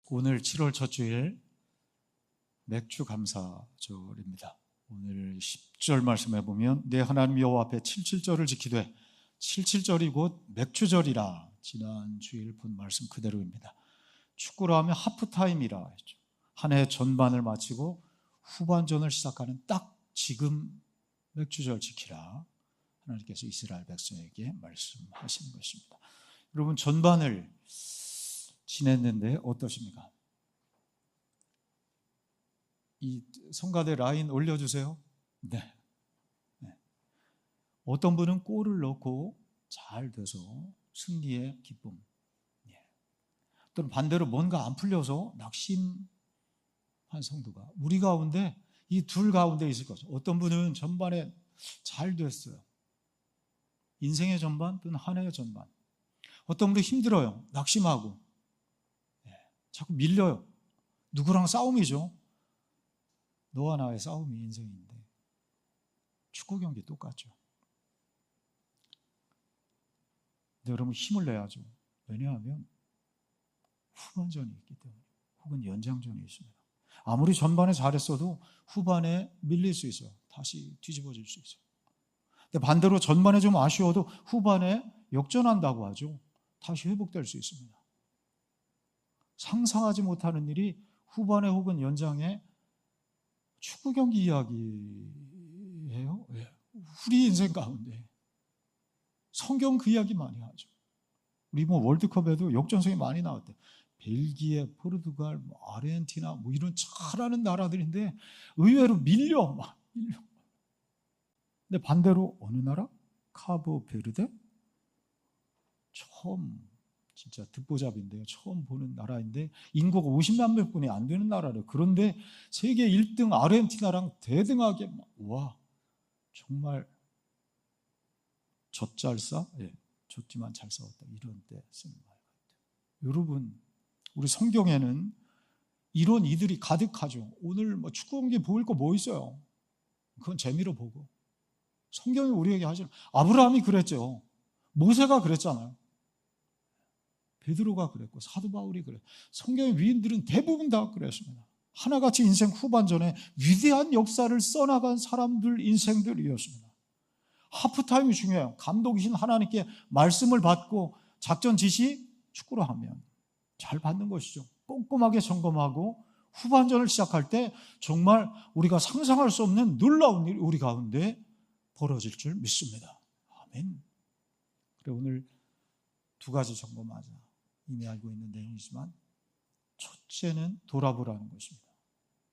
오늘 7월 첫 주일 맥주 감사절입니다. 오늘 10절 말씀해 보면 내 하나님 여호와 앞에 77절을 지키되 77절이 곧 맥주절이라. 지난 주일 본 말씀 그대로입니다. 축구로 하면 하프타임이라 했죠. 한 해 전반을 마치고 후반전을 시작하는 딱 지금 맥주절 지키라. 하나님께서 이스라엘 백성에게 말씀하시는 것입니다. 여러분, 전반을 지냈는데 어떠십니까? 이 성가대 라인 올려주세요. 네. 어떤 분은 골을 넣고 잘 돼서 승리의 기쁨, 또는 반대로 뭔가 안 풀려서 낙심한 성도가 우리 가운데 이 둘 가운데 있을 거죠. 어떤 분은 전반에 잘 됐어요. 인생의 전반 또는 한 해의 전반. 어떤 분은 힘들어요. 낙심하고 자꾸 밀려요. 누구랑 싸움이죠. 너와 나의 싸움이 인생인데 축구 경기 똑같죠. 근데 여러분, 힘을 내야죠. 왜냐하면 후반전이 있기 때문에, 혹은 연장전이 있습니다. 아무리 전반에 잘했어도 후반에 밀릴 수 있어요. 다시 뒤집어질 수 있어요. 근데 반대로 전반에 좀 아쉬워도 후반에 역전한다고 하죠. 다시 회복될 수 있습니다. 상상하지 못하는 일이 후반에 혹은 연장에 축구 경기 이야기예요. 우리 인생 가운데 성경 그 이야기 많이 하죠. 우리 월드컵에도 역전승이 많이 나왔대. 벨기에, 포르투갈, 아르헨티나 이런 잘하는 나라들인데 의외로 밀려. 근데 반대로 어느 나라? 카보베르데? 처음, 진짜 듣보잡인데요. 처음 보는 나라인데 인구가 50만 명뿐이 안 되는 나라래요. 그런데 세계 1등 아르헨티나랑 대등하게 정말 젖잘싸? 졌지만 잘 싸웠다. 이런 때 쓰는 말 같아요. 여러분, 우리 성경에는 이런 이들이 가득하죠. 오늘 축구 경기 보일 거 뭐 있어요? 그건 재미로 보고. 성경이 우리에게 하죠. 아브라함이 그랬죠. 모세가 그랬잖아요. 베드로가 그랬고 사도 바울이 그랬고 성경의 위인들은 대부분 다 그랬습니다. 하나같이 인생 후반전에 위대한 역사를 써나간 사람들 인생들이었습니다. 하프타임이 중요해요. 감독이신 하나님께 말씀을 받고 작전 지시 축구로 하면 잘 받는 것이죠. 꼼꼼하게 점검하고 후반전을 시작할 때 정말 우리가 상상할 수 없는 놀라운 일이 우리 가운데 벌어질 줄 믿습니다. 아멘. 그래, 오늘 두 가지 점검하자. 이미 알고 있는 내용이지만 첫째는 돌아보라는 것입니다.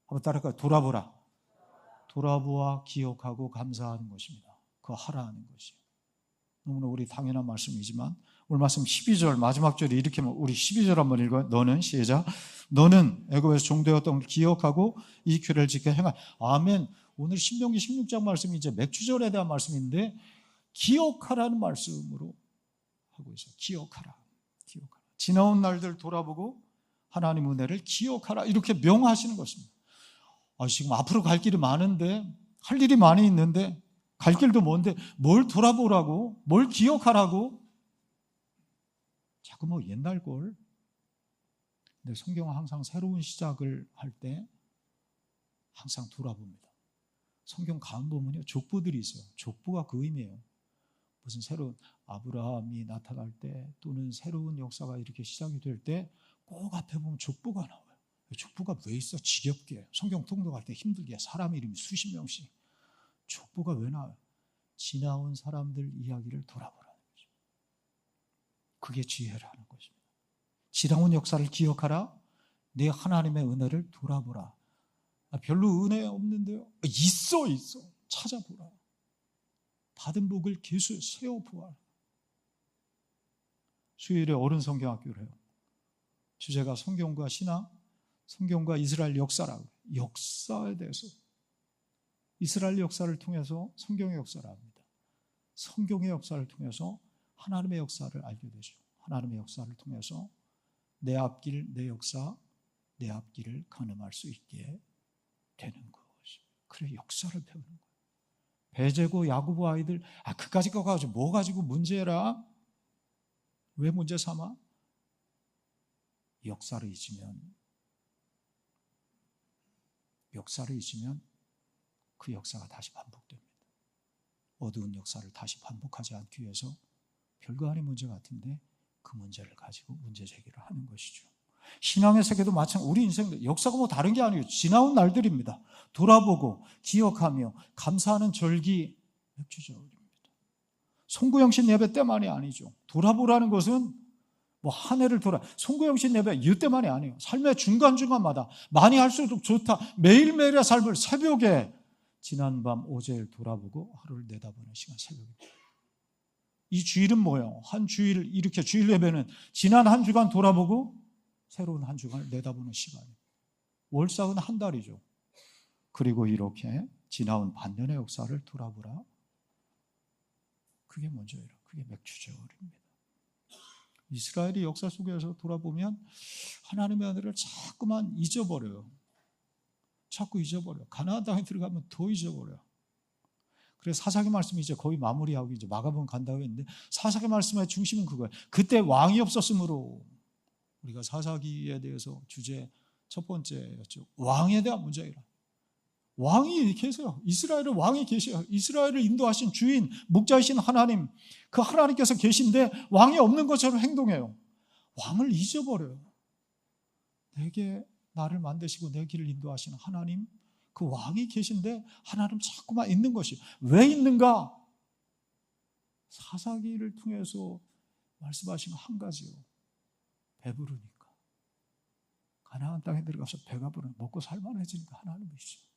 한번 따라할까요? 돌아보라. 돌아보아 기억하고 감사하는 것입니다. 그거 하라는 것이에요. 너무나 우리 당연한 말씀이지만 오늘 말씀 12절 마지막 절이 이렇게 우리 12절 한번 읽어요. 너는 시작. 너는 애굽에서 종되었던 걸 기억하고 이 규례를 지켜 행할. 아멘. 오늘 신명기 16장 말씀이 이제 맥주절에 대한 말씀인데 기억하라는 말씀으로 하고 있어요. 기억하라. 지나온 날들 돌아보고 하나님 은혜를 기억하라. 이렇게 명하시는 것입니다. 지금 앞으로 갈 길이 많은데, 할 일이 많이 있는데, 갈 길도 먼데 뭘 돌아보라고, 뭘 기억하라고. 자꾸 옛날 걸. 근데 성경은 항상 새로운 시작을 할 때 항상 돌아봅니다. 성경 가운 보면요, 족보들이 있어요. 족보가 그 의미예요. 무슨 새로운 아브라함이 나타날 때 또는 새로운 역사가 이렇게 시작이 될 때 꼭 앞에 보면 족보가 나와요. 족보가 왜 있어? 지겹게. 성경 통독할 때 힘들게. 사람 이름이 수십 명씩. 족보가 왜 나와요? 지나온 사람들 이야기를 돌아보라는 거죠. 그게 지혜라는 것입니다. 지나온 역사를 기억하라. 내 하나님의 은혜를 돌아보라. 별로 은혜 없는데요. 있어. 찾아보라. 받은 복을 계속 세워보아라. 수요일에 어른 성경학교를 해요. 주제가 성경과 신앙, 성경과 이스라엘 역사라고. 역사에 대해서. 이스라엘 역사를 통해서 성경의 역사를 압니다. 성경의 역사를 통해서 하나님의 역사를 알게 되죠. 하나님의 역사를 통해서 내 앞길, 내 역사, 내 앞길을 가늠할 수 있게 되는 것이. 그래, 역사를 배우는 거예요. 배제고 야구부 아이들, 그까짓 거 가지고 뭐 가지고 문제라? 왜 문제 삼아? 역사를 잊으면 역사를 잊으면 그 역사가 다시 반복됩니다. 어두운 역사를 다시 반복하지 않기 위해서 별거 아닌 문제 같은데 그 문제를 가지고 문제 제기를 하는 것이죠. 신앙의 세계도 마찬가지로 우리 인생도 역사가 뭐 다른 게 아니에요. 지나온 날들입니다. 돌아보고 기억하며 감사하는 절기 맥주절입니다. 송구영신 예배 때만이 아니죠. 돌아보라는 것은 뭐 한 해를 송구영신 예배 이때만이 아니에요. 삶의 중간중간마다 많이 할수록 좋다. 매일매일의 삶을 새벽에 지난밤 어제를 돌아보고 하루를 내다보는 시간 새벽입니다. 이 주일은 뭐예요? 한 주일 이렇게 주일 예배는 지난 한 주간 돌아보고 새로운 한 주간을 내다보는 시간이에요. 월삭은 한 달이죠. 그리고 이렇게 지나온 반년의 역사를 돌아보라. 그게 먼저예요. 그게 맥주절입니다. 이스라엘이 역사 속에서 돌아보면 하나님의 은혜를 자꾸만 잊어버려요. 자꾸 잊어버려요. 가나안 땅에 들어가면 더 잊어버려요. 그래서 사사기 말씀이 이제 거의 마무리하고 이제 마가복음 간다고 했는데 사사기 말씀의 중심은 그거예요. 그때 왕이 없었으므로 우리가 사사기에 대해서 주제 첫 번째였죠. 왕에 대한 문제이라. 왕이 계세요. 이스라엘은 왕이 계셔요. 이스라엘을 인도하신 주인, 목자이신 하나님, 그 하나님께서 계신데 왕이 없는 것처럼 행동해요. 왕을 잊어버려요. 내게 나를 만드시고 내 길을 인도하시는 하나님, 그 왕이 계신데 하나님 자꾸만 있는 것이 왜 있는가? 사사기를 통해서 말씀하신 한 가지요. 배부르니까. 가나안 땅에 들어가서 배가 부르면 먹고 살만해지니까 하나님이시죠.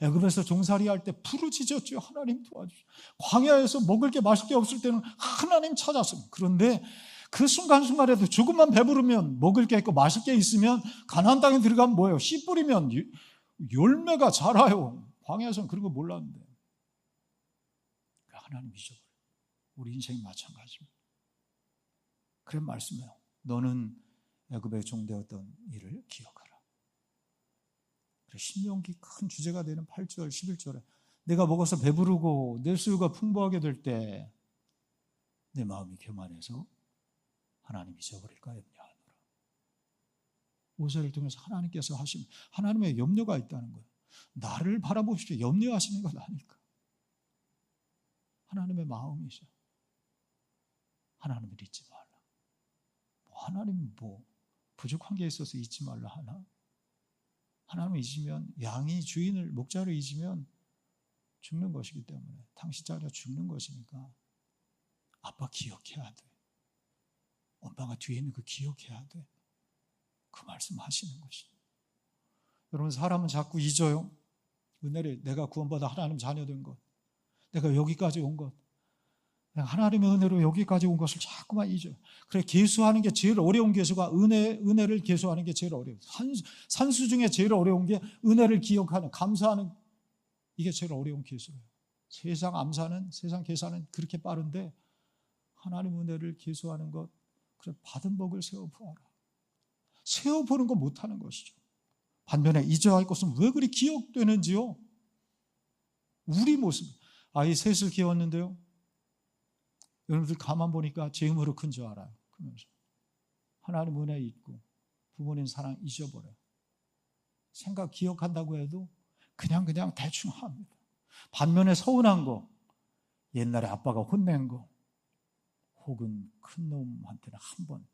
애굽에서 종살이할 때 부르짖었죠. 하나님 도와주시오. 광야에서 먹을 게 마실 게 없을 때는 하나님 찾았습니다. 그런데 그 순간순간에도 조금만 배부르면 먹을 게 있고 마실 게 있으면 가나안 땅에 들어가면 뭐예요? 씨 뿌리면 열매가 자라요. 광야에서는 그런 거 몰랐는데 하나님 잊어버려요. 우리 인생이 마찬가지입니다. 그래 말씀해요. 너는 애굽에 종되었던 일을 기억하라. 신명기 큰 주제가 되는 8절, 11절에 내가 먹어서 배부르고 내 수요가 풍부하게 될 때 내 마음이 교만해서 하나님 잊어버릴까 염려하노라. 모세를 통해서 하나님께서 하신 하나님의 염려가 있다는 거예요. 나를 바라보십시오. 염려하시는 건 아닐까. 하나님의 마음이죠. 하나님을 잊지 말라. 하나님 부족한 게 있어서 잊지 말라 하나? 하나님을 잊으면 양이 주인을 목자를 잊으면 죽는 것이기 때문에 당신 자녀 죽는 것이니까 아빠 기억해야 돼. 엄마가 뒤에 있는 거 기억해야 돼. 그 말씀 하시는 것이죠. 여러분 사람은 자꾸 잊어요. 은혜를 내가 구원받아 하나님 자녀 된 것, 내가 여기까지 온 것, 내가 하나님의 은혜로 여기까지 온 것을 자꾸만 잊어요. 그래 계수하는 게 제일 어려운 계수가 은혜를 계수하는 게 제일 어려워요. 산수 중에 제일 어려운 게 은혜를 기억하는, 감사하는, 이게 제일 어려운 계수예요. 세상 암사는, 세상 계산은 그렇게 빠른데 하나님 은혜를 계수하는 것, 그래 받은 복을 세워보아라. 세워보는 거 못하는 것이죠. 반면에 잊어야 할 것은 왜 그리 기억되는지요? 우리 모습. 아이 셋을 키웠는데요, 여러분들 가만 보니까 제 힘으로 큰 줄 알아요. 그러면서 하나님 은혜 잊고 부모님 사랑 잊어버려요. 생각 기억한다고 해도 그냥 대충 합니다. 반면에 서운한 거, 옛날에 아빠가 혼낸 거, 혹은 큰 놈한테는 한 번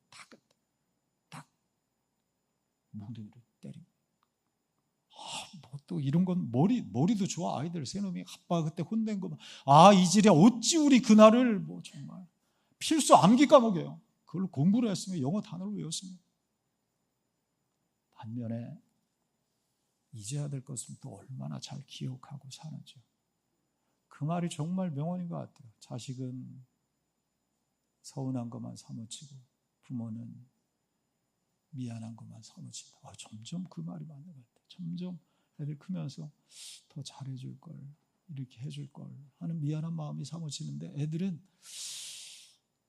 딱 뭉둥이를 때리고, 또 이런 건 머리도 좋아. 아이들 세 놈이 아빠 그때 혼낸 거, 이질에 어찌 우리 그날을 정말 필수 암기 과목이에요. 그걸 공부를 했으면 영어 단어를 외웠으면. 반면에 잊어야 될 것은 또 얼마나 잘 기억하고 사는지. 그 말이 정말 명언인 것 같아요. 자식은 서운한 것만 사무치고 부모는 미안한 것만 사무친다. 점점 그 말이 맞는 것 같아요. 점점 애들 크면서 더 잘해줄 걸, 이렇게 해줄 걸 하는 미안한 마음이 사무치는데, 애들은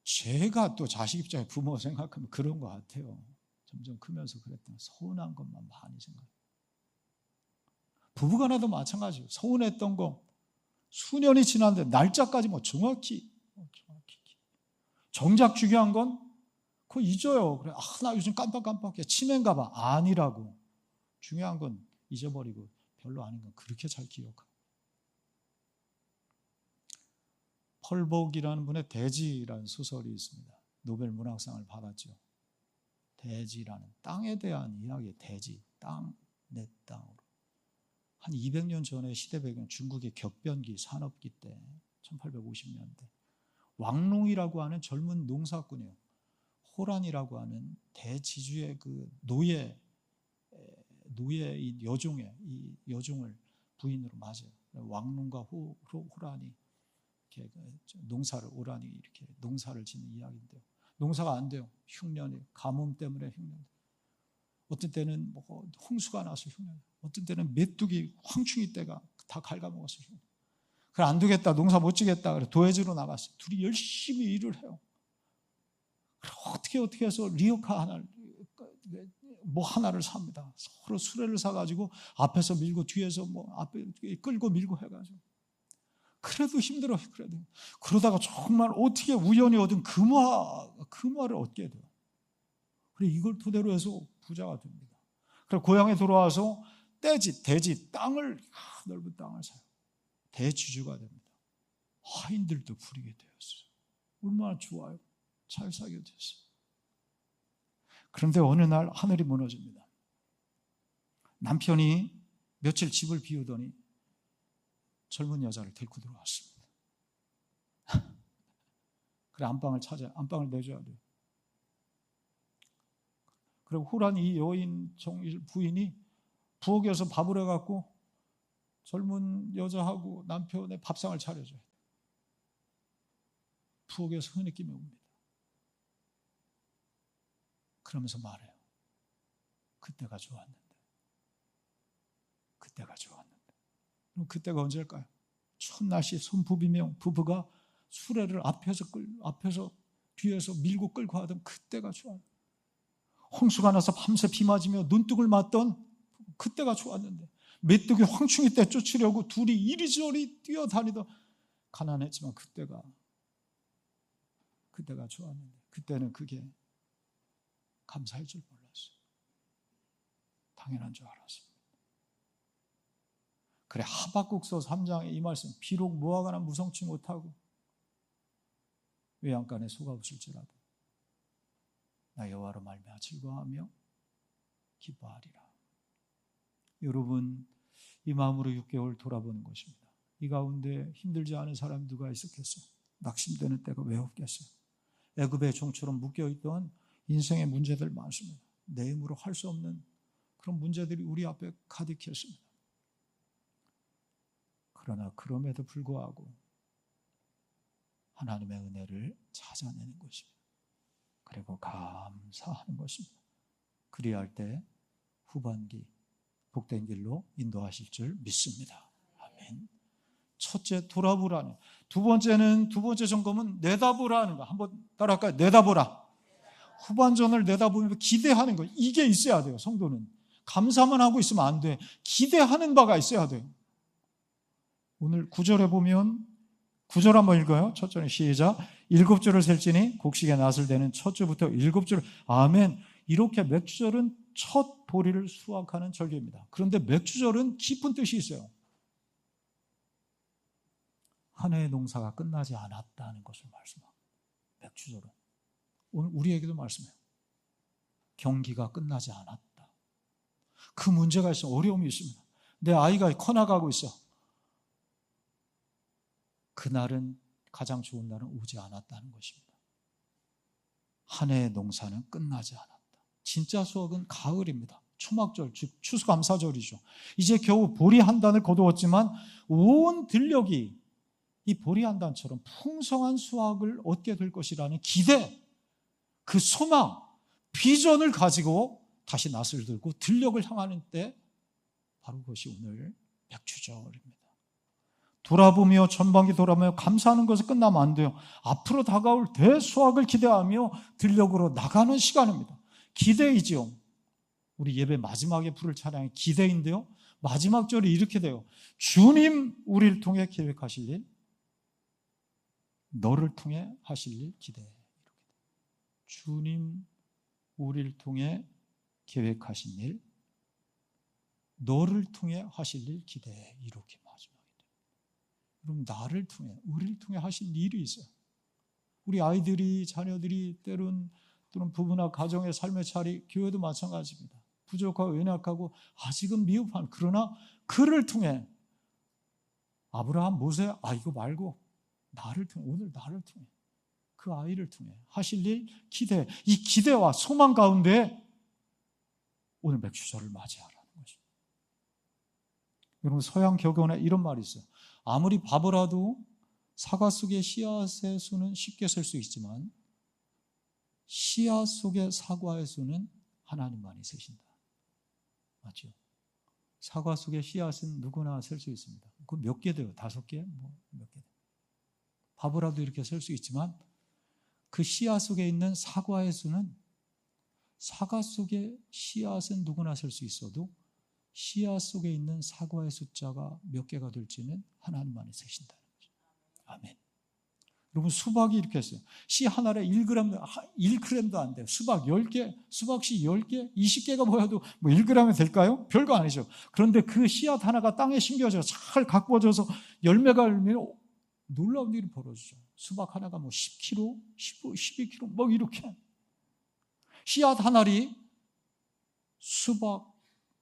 제가 또 자식 입장에 부모 생각하면 그런 것 같아요. 점점 크면서 그랬더니 서운한 것만 많이 생각해요. 부부간에도 마찬가지예요. 서운했던 거 수년이 지났는데 날짜까지 정확히 정작 중요한 건 그거 잊어요. 그래, 나 요즘 깜빡해. 치매인가 봐. 아니라고. 중요한 건 잊어버리고 별로 아닌 건 그렇게 잘 기억하고. 펄복이라는 분의 대지라는 소설이 있습니다. 노벨 문학상을 받았죠. 대지라는 땅에 대한 이야기, 대지, 땅, 내 땅으로. 한 200년 전에 시대 배경, 중국의 격변기, 산업기 때 1850년대 왕농이라고 하는 젊은 농사꾼이에요. 호란이라고 하는 대지주의 그 노예인 여종의 이 여종을 부인으로 맞아요. 왕농과 호란이 이렇게 농사를 오란이 이렇게 농사를 짓는 이야기인데요. 농사가 안 돼요. 흉년이 가뭄 때문에 흉년. 어떤 때는 뭐 홍수가 나서 흉년. 어떤 때는 메뚜기 황충이 때가 다 갉아먹어서 흉년. 그래 안 되겠다. 농사 못 지겠다. 그래 도해지로 나갔어요. 둘이 열심히 일을 해요. 그래 어떻게 해서 리어카 하나를 뭐 하나를 삽니다. 서로 수레를 사가지고 앞에서 밀고 뒤에서 뭐 앞에 끌고 밀고 해가지고. 그래도 힘들어요. 그러다가 정말 어떻게 우연히 얻은 금화를 얻게 돼요. 그래 이걸 토대로 해서 부자가 됩니다. 그래 고향에 돌아와서 대지, 땅을 넓은 땅을 사요. 대주주가 됩니다. 하인들도 부리게 되었어요. 얼마나 좋아요. 잘 살게 됐어요. 그런데 어느 날 하늘이 무너집니다. 남편이 며칠 집을 비우더니 젊은 여자를 데리고 들어왔습니다. 그래 안방을 내줘야 돼요. 그리고 호란이 이 여인 부인이 부엌에서 밥을 해갖고 젊은 여자하고 남편의 밥상을 차려줘요. 부엌에서 흐느끼며 옵니다. 그러면서 말해요. 그때가 좋았는데. 그럼 그때가 언제일까요? 첫날씨 손 부부가 수레를 앞에서 뒤에서 밀고 끌고 하던 그때가 좋아요. 홍수가 나서 밤새 비 맞으며 눈독을 맞던 그때가 좋았는데, 메뚜기 황충이 때 쫓으려고 둘이 이리저리 뛰어다니던 가난했지만 그때가 좋았는데, 그때는 그게 감사할 줄 몰랐어요. 당연한 줄 알았어요. 그래 하박국서 3장의 이 말씀, 비록 무화과나 무성치 못하고 외양간에 소가 없을지라도 나 여호와로 말미암아 즐거워하며 기뻐하리라. 여러분 이 마음으로 6개월 돌아보는 것입니다. 이 가운데 힘들지 않은 사람이 누가 있었겠어요? 낙심되는 때가 왜 없겠어요? 애굽의 종처럼 묶여있던 인생의 문제들 많습니다. 내 힘으로 할 수 없는 그런 문제들이 우리 앞에 가득했습니다. 그러나 그럼에도 불구하고 하나님의 은혜를 찾아내는 것입니다. 그리고 감사하는 것입니다. 그리할 때 후반기 복된 길로 인도하실 줄 믿습니다. 아멘. 첫째, 돌아보라는. 두 번째 점검은 내다보라는 거. 한번 따라할까요? 내다보라. 후반전을 내다보면서 기대하는 거. 이게 있어야 돼요. 성도는 감사만 하고 있으면 안 돼. 기대하는 바가 있어야 돼요. 오늘 9절에 보면 9절 한번 읽어요. 첫 절에 시작. 7줄을 셀지니 곡식의 낫을 대는 첫 주부터 7줄. 아멘. 이렇게 맥주절은 첫 보리를 수확하는 절기입니다. 그런데 맥주절은 깊은 뜻이 있어요. 한 해의 농사가 끝나지 않았다는 것을 말씀합니다. 맥주절은 오늘 우리에게도 말씀해요. 경기가 끝나지 않았다. 그 문제가 있어. 어려움이 있습니다. 내 아이가 커나가고 있어. 그날은 가장 좋은 날은 오지 않았다는 것입니다. 한 해의 농사는 끝나지 않았다. 진짜 수확은 가을입니다. 초막절, 즉 추수감사절이죠. 이제 겨우 보리 한 단을 거두었지만 온 들녘이 이 보리 한 단처럼 풍성한 수확을 얻게 될 것이라는 기대, 그 소망, 비전을 가지고 다시 낫을 들고 들녘을 향하는 때 바로 그것이 오늘 맥주절입니다. 돌아보며 전반기 돌아보며 감사하는 것에 끝나면 안 돼요. 앞으로 다가올 대수확을 기대하며 들녘으로 나가는 시간입니다. 기대이지요. 우리 예배 마지막에 부를 찬양이 기대인데요. 마지막 절이 이렇게 돼요. 주님 우리를 통해 계획하실 일, 너를 통해 하실 일 기대해. 주님 우리를 통해 계획하신 일, 너를 통해 하실 일 기대해. 이렇게 마지막에. 여러분, 나를 통해, 우리를 통해 하실 일이 있어요. 우리 아이들이, 자녀들이 때론 또는 부부나 가정의 삶의 차리, 교회도 마찬가지입니다. 부족하고 연약하고 아직은 미흡한, 그러나 그를 통해 아브라함, 모세, 이거 말고 나를 통해, 오늘 나를 통해, 그 아이를 통해 하실 일 기대. 이 기대와 소망 가운데 오늘 맥주절을 맞이하라는 것입니다. 여러분, 서양 격언에 이런 말이 있어요. 아무리 바보라도 사과 속의 씨앗의 수는 쉽게 셀 수 있지만 씨앗 속의 사과의 수는 하나님만이 세신다. 맞죠? 사과 속의 씨앗은 누구나 셀 수 있습니다. 그 몇 개 돼요? 5개? 몇 개? 바보라도 이렇게 셀 수 있지만 그 씨앗 속에 있는 사과의 수는, 사과 속의 씨앗은 누구나 셀 수 있어도 씨앗 속에 있는 사과의 숫자가 몇 개가 될지는 하나님만이 세신다는 거죠. 아멘. 여러분, 수박이 이렇게 했어요. 씨 하나에 1g도 안 돼요. 수박 10개, 수박씨 10개, 20개가 모여도 1g이 될까요? 별거 아니죠. 그런데 그 씨앗 하나가 땅에 심겨져 잘 가꾸어져서 열매가 열리면 놀라운 일이 벌어지죠. 수박 하나가 10kg, 12kg 이렇게. 씨앗 하나리 수박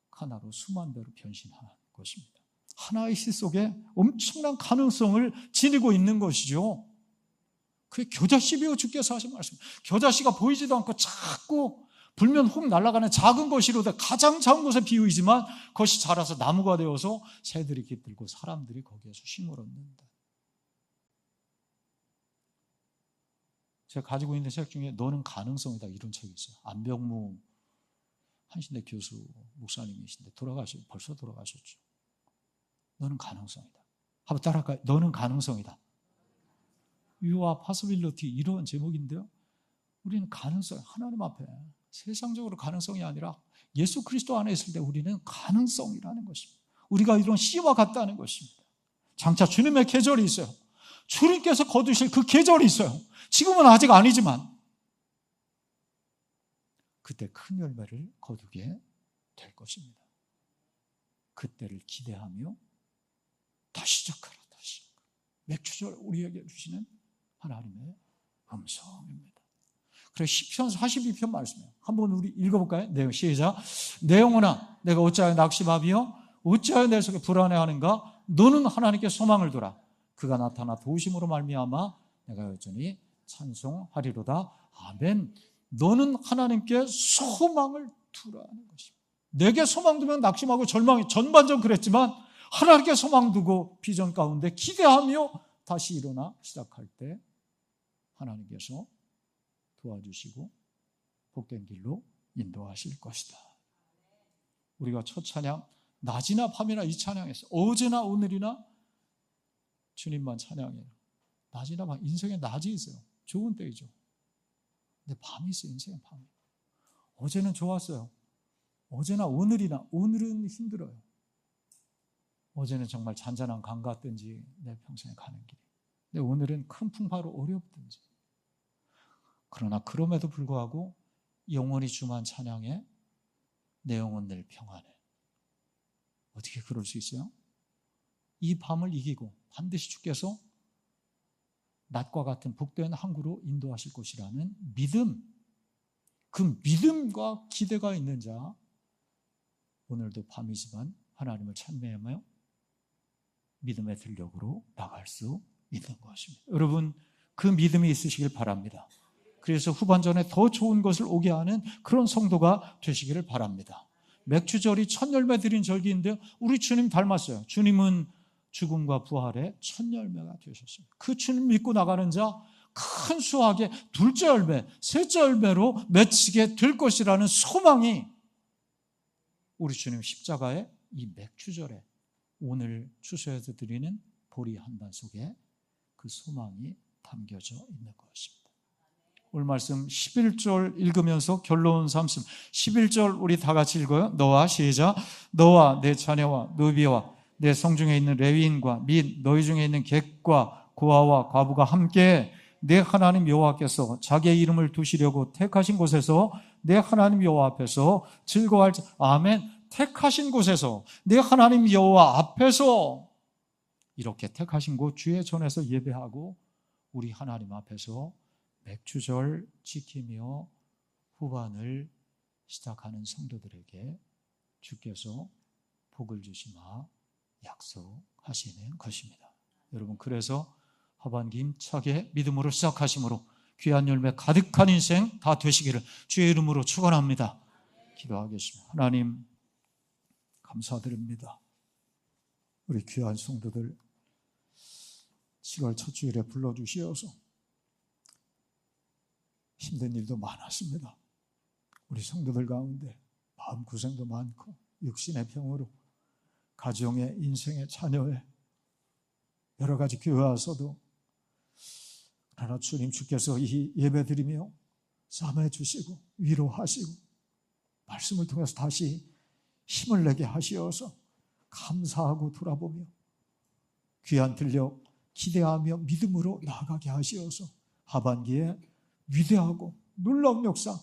하나로 수만 배로 변신하는 것입니다. 하나의 씨 속에 엄청난 가능성을 지니고 있는 것이죠. 그게 겨자씨 배워 주께서 하신 말씀. 겨자씨가 보이지도 않고 자꾸 불면 훅 날아가는 작은 것이로다 가장 작은 것에 비유이지만 그것이 자라서 나무가 되어서 새들이 깃들고 사람들이 거기에서 쉼을 얻는다. 제가 가지고 있는 책 중에 너는 가능성이다 이런 책이 있어요. 안병무 한신대 교수 목사님이신데 벌써 돌아가셨죠. 너는 가능성이다. 한번 따라할까요? 너는 가능성이다. You are possibility, 이런 제목인데요. 우리는 가능성, 하나님 앞에 세상적으로 가능성이 아니라 예수 그리스도 안에 있을 때 우리는 가능성이라는 것입니다. 우리가 이런 씨와 같다는 것입니다. 장차 주님의 계절이 있어요. 주님께서 거두실 그 계절이 있어요. 지금은 아직 아니지만 그때 큰 열매를 거두게 될 것입니다. 그때를 기대하며 다시 시작하라. 맥주절 우리에게 주시는 하나님의 음성입니다. 그래서 시편 42편 말씀이에요. 한번 우리 읽어볼까요? 내용 시작. 내 영혼아, 내가 어찌하여 낙심하며 어찌하여 내 속에 불안해하는가? 너는 하나님께 소망을 두라. 그가 나타나 도우심으로 말미암아 내가 여전히 찬송하리로다. 아멘. 너는 하나님께 소망을 두라는 것입니다. 내게 소망 두면 낙심하고 절망이 전반적으로 그랬지만 하나님께 소망 두고 비전 가운데 기대하며 다시 일어나 시작할 때 하나님께서 도와주시고 복된 길로 인도하실 것이다. 우리가 첫 찬양 낮이나 밤이나 이 찬양에서 어제나 오늘이나 주님만 찬양해요. 낮이나 밤, 인생에 낮이 있어요. 좋은 때이죠. 근데 밤이 있어요. 인생에 밤이. 어제는 좋았어요. 어제나 오늘이나 오늘은 힘들어요. 어제는 정말 잔잔한 강 같든지 내 평생에 가는 길이. 근데 오늘은 큰 풍파로 어렵든지. 그러나 그럼에도 불구하고 영원히 주만 찬양해 내 영혼 늘 평안해. 어떻게 그럴 수 있어요? 이 밤을 이기고 반드시 주께서 낮과 같은 복된 항구로 인도하실 것이라는 믿음, 그 믿음과 기대가 있는 자, 오늘도 밤이지만 하나님을 찬미하며 믿음의 들력으로 나갈 수 있는 것입니다. 여러분, 그 믿음이 있으시길 바랍니다. 그래서 후반전에 더 좋은 것을 오게 하는 그런 성도가 되시기를 바랍니다. 맥주절이 첫 열매 드린 절기인데요, 우리 주님 닮았어요. 주님은 죽음과 부활의 첫 열매가 되셨어요. 그 주님 믿고 나가는 자 큰 수확의 둘째 열매, 셋째 열매로 맺히게 될 것이라는 소망이 우리 주님 십자가의 이 맥주절에 오늘 추수해서 드리는 보리 한단 속에 그 소망이 담겨져 있는 것입니다. 오늘 말씀 11절 읽으면서 결론 삼씀. 11절 우리 다 같이 읽어요. 너와 시작. 너와 내 자녀와 노비와 내 성중에 있는 레위인과 및 너희 중에 있는 객과 고아와 과부가 함께 내 하나님 여호와께서 자기의 이름을 두시려고 택하신 곳에서 내 하나님 여호와 앞에서 즐거워할 아멘. 택하신 곳에서 내 하나님 여호와 앞에서 이렇게 택하신 곳 주의 전에서 예배하고 우리 하나님 앞에서 맥주절 지키며 후반을 시작하는 성도들에게 주께서 복을 주시마 약속하시는 것입니다. 여러분, 그래서 하반기 힘차게 믿음으로 시작하심으로 귀한 열매 가득한 인생 다 되시기를 주의 이름으로 축원합니다. 기도하겠습니다. 하나님 감사드립니다. 우리 귀한 성도들 7월 첫 주일에 불러주시어서 힘든 일도 많았습니다. 우리 성도들 가운데 마음고생도 많고 육신의 병으로 가정의 인생의 자녀의 여러 가지 교회 와서도 그러나 주님 주께서 이 예배드리며 싸매 주시고 위로하시고 말씀을 통해서 다시 힘을 내게 하시어서 감사하고 돌아보며 귀한 들력 기대하며 믿음으로 나아가게 하시어서 하반기에 위대하고 놀라운 역사,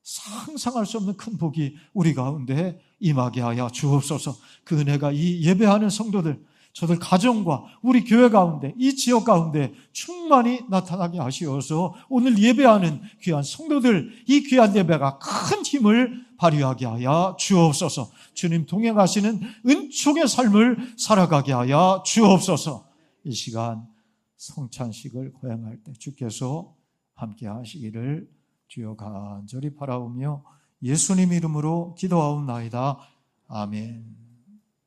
상상할 수 없는 큰 복이 우리 가운데 임하게 하여 주옵소서. 그 은혜가 이 예배하는 성도들, 저들 가정과 우리 교회 가운데, 이 지역 가운데 충만히 나타나게 하시어서 오늘 예배하는 귀한 성도들, 이 귀한 예배가 큰 힘을 발휘하게 하여 주옵소서. 주님 동행하시는 은총의 삶을 살아가게 하여 주옵소서. 이 시간 성찬식을 거행할 때 주께서 함께 하시기를 주여 간절히 바라오며 예수님 이름으로 기도하옵나이다. 아멘.